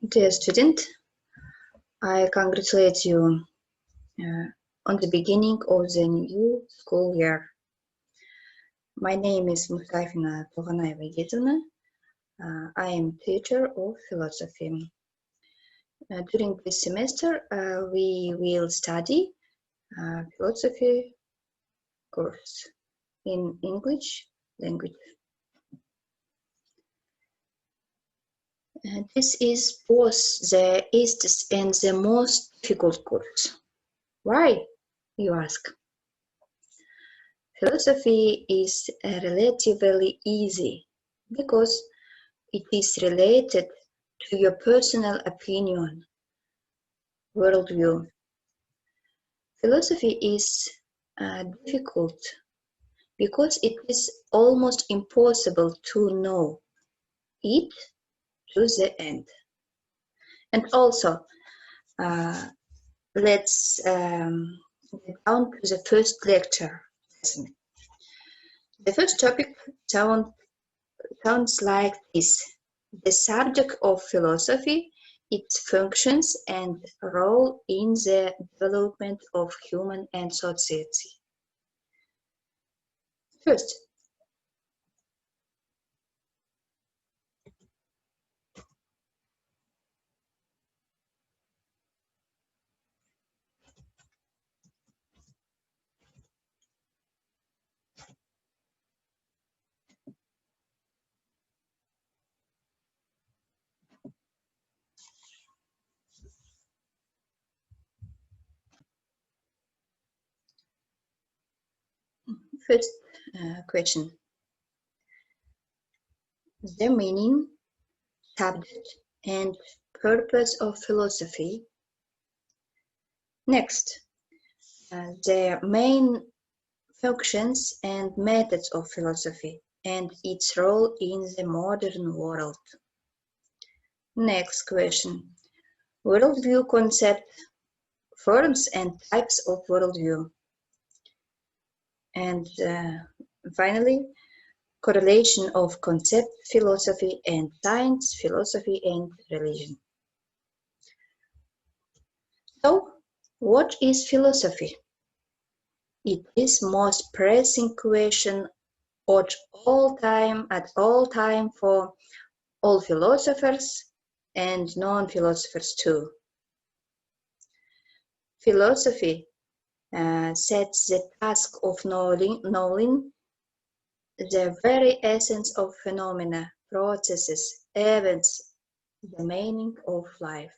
Dear student, I congratulate you on the beginning of the new school year. My name is Mustafina Toghanaeva-Gezovna. I am teacher of philosophy. During this semester, we will study philosophy course in English language. This is both the easiest and the most difficult course. Why, you ask? Philosophy is relatively easy because it is related to your personal opinion, worldview. Philosophy is difficult because it is almost impossible to know it to the end. And also, let's get down to the first lecture. The first topic sounds like this: the subject of philosophy, its functions and role in the development of human and society. First, question. The meaning, subject, and purpose of philosophy. Next, the main functions and methods of philosophy and its role in the modern world. Next question. Worldview concept, forms and types of worldview. And finally, correlation of concept philosophy and science, philosophy and religion. So, what is philosophy? It is most pressing question at all time for all philosophers and non-philosophers too. Philosophy sets the task of knowing the very essence of phenomena, processes, events, the meaning of life.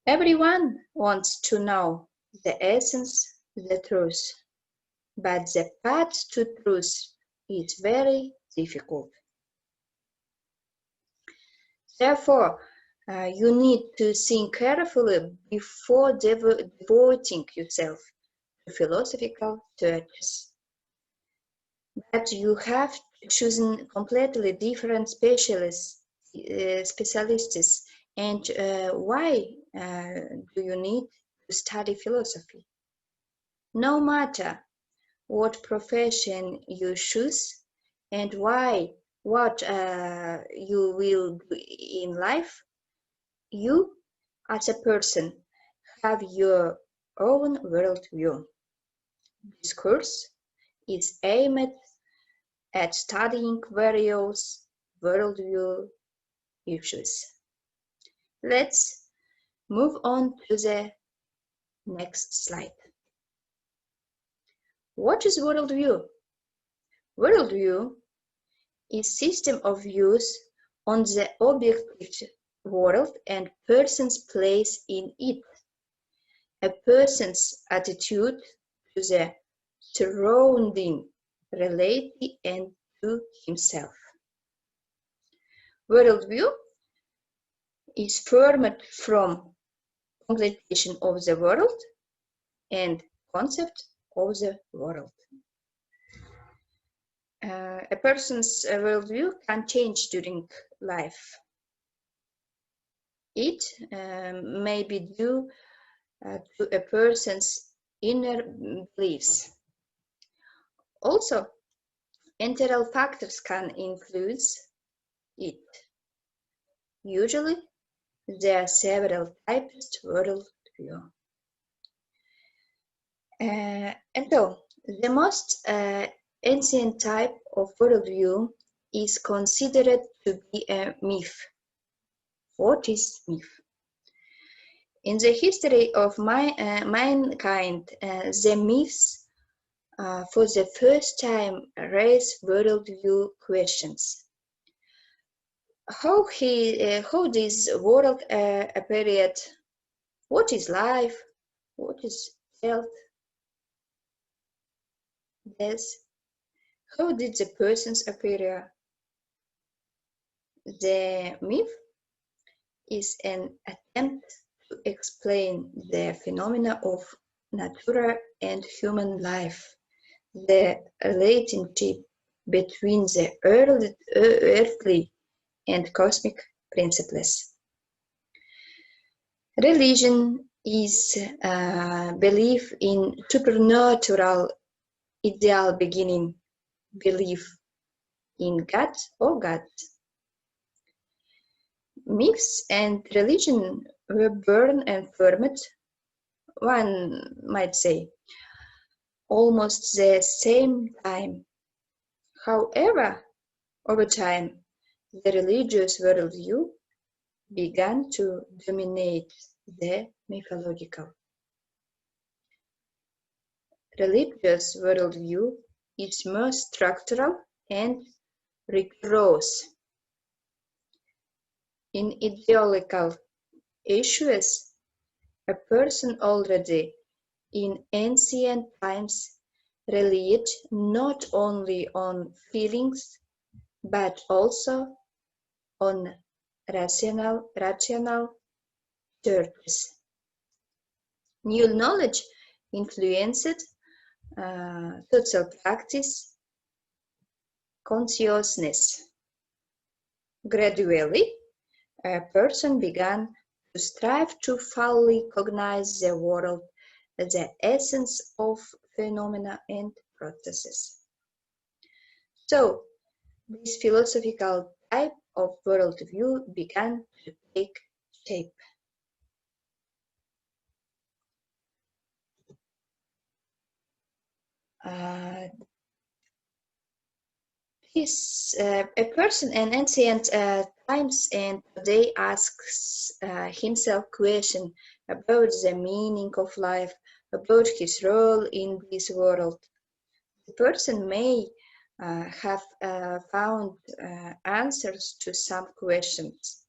Everyone wants to know the essence, the truth, but the path to truth is very difficult. Therefore, you need to think carefully before devoting yourself to philosophical searches. But you have chosen completely different specialists, and why do you need to study philosophy? No matter what profession you choose and what you will do in life, you as a person have your own worldview. This course is aimed at studying various worldview issues. Let's move on to the next slide. What is worldview? Worldview is system of views on the objective world and person's place in it, a person's attitude to the surrounding reality and to himself. Worldview is formed from contemplation of the world and concept of the world. A person's worldview can change during life. It may be due to a person's inner beliefs. Also, internal factors can influence it. Usually, there are several types of worldview. And so, the most ancient type of worldview is considered to be a myth. What is myth? In the history of mankind, the myths for the first time raise worldview questions. How this world appeared? What is life? What is health? Death? How did the persons appear? The myth is an attempt to explain the phenomena of nature and human life, the relationship between the earthly and cosmic principles. Religion is belief in supernatural ideal beginning, belief in God or gods. Myths and religion were born and formed, one might say, almost the same time. However, over time, the religious worldview began to dominate the mythological. Religious worldview is more structural and rigorous. In ideological issues, a person already in ancient times relied not only on feelings but also on rational truths. New knowledge influenced social practice, consciousness. Gradually, a person began to strive to fully cognize the world, the essence of phenomena and processes. So, this philosophical type of worldview began to take shape. A person in ancient times and today asks himself questions about the meaning of life, about his role in this world. The person may have found answers to some questions,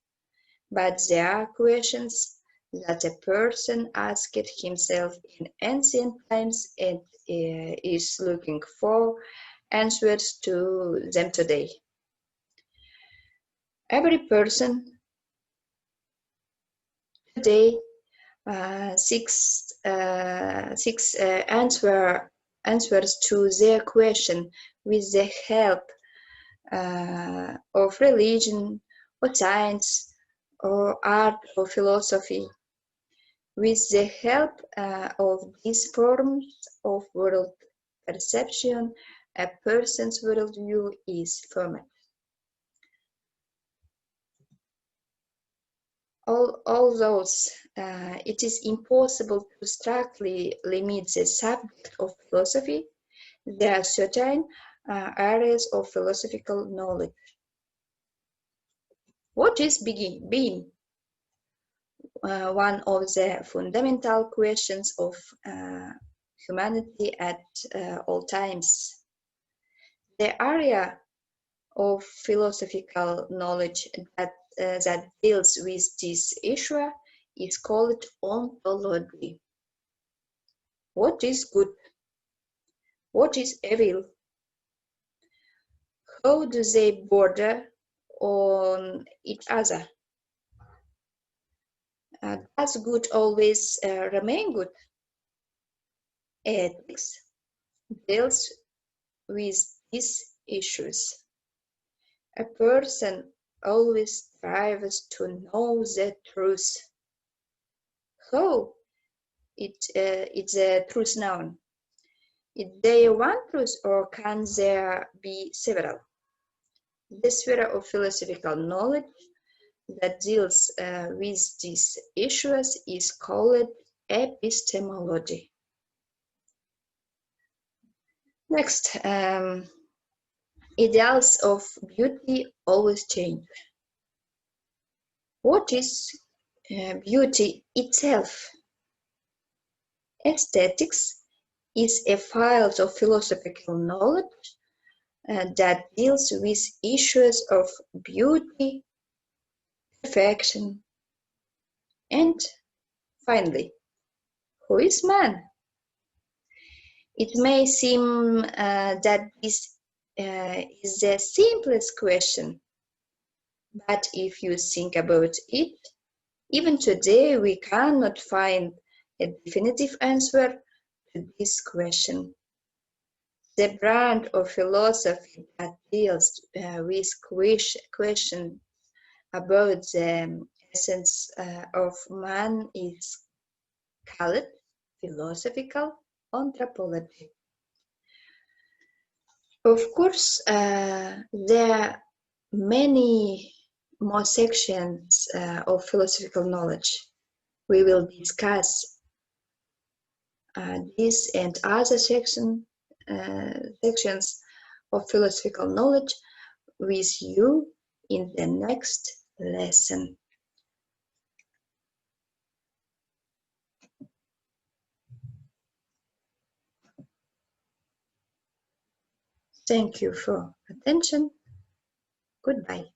but there are questions that a person asked himself in ancient times and is looking for answers to them today. Every person today seeks answers to their question with the help of religion or science or art or philosophy. With the help of these forms of world perception, a person's worldview is formed. Although it is impossible to strictly limit the subject of philosophy, there are certain areas of philosophical knowledge. What is being? One of the fundamental questions of humanity at all times. The area of philosophical knowledge that deals with this issue is called ontology. What is good? What is evil? How do they border on each other? Does good always remain good? Ethics deals with these issues. A person always strives to know the truth. How is the truth known? Is there one truth or can there be several? The sphere of philosophical knowledge that deals with these issues is called epistemology. Next, ideals of beauty always change. What is beauty itself? Aesthetics is a field of philosophical knowledge that deals with issues of beauty, perfection, and finally, who is man? It may seem that this is the simplest question, but if you think about it, even today we cannot find a definitive answer to this question. The branch of philosophy that deals with questions about the essence of man is called philosophical anthropology. Of course, there are many more sections of philosophical knowledge. We will discuss this and other sections of philosophical knowledge with you in the next lesson. Thank you for attention. Goodbye.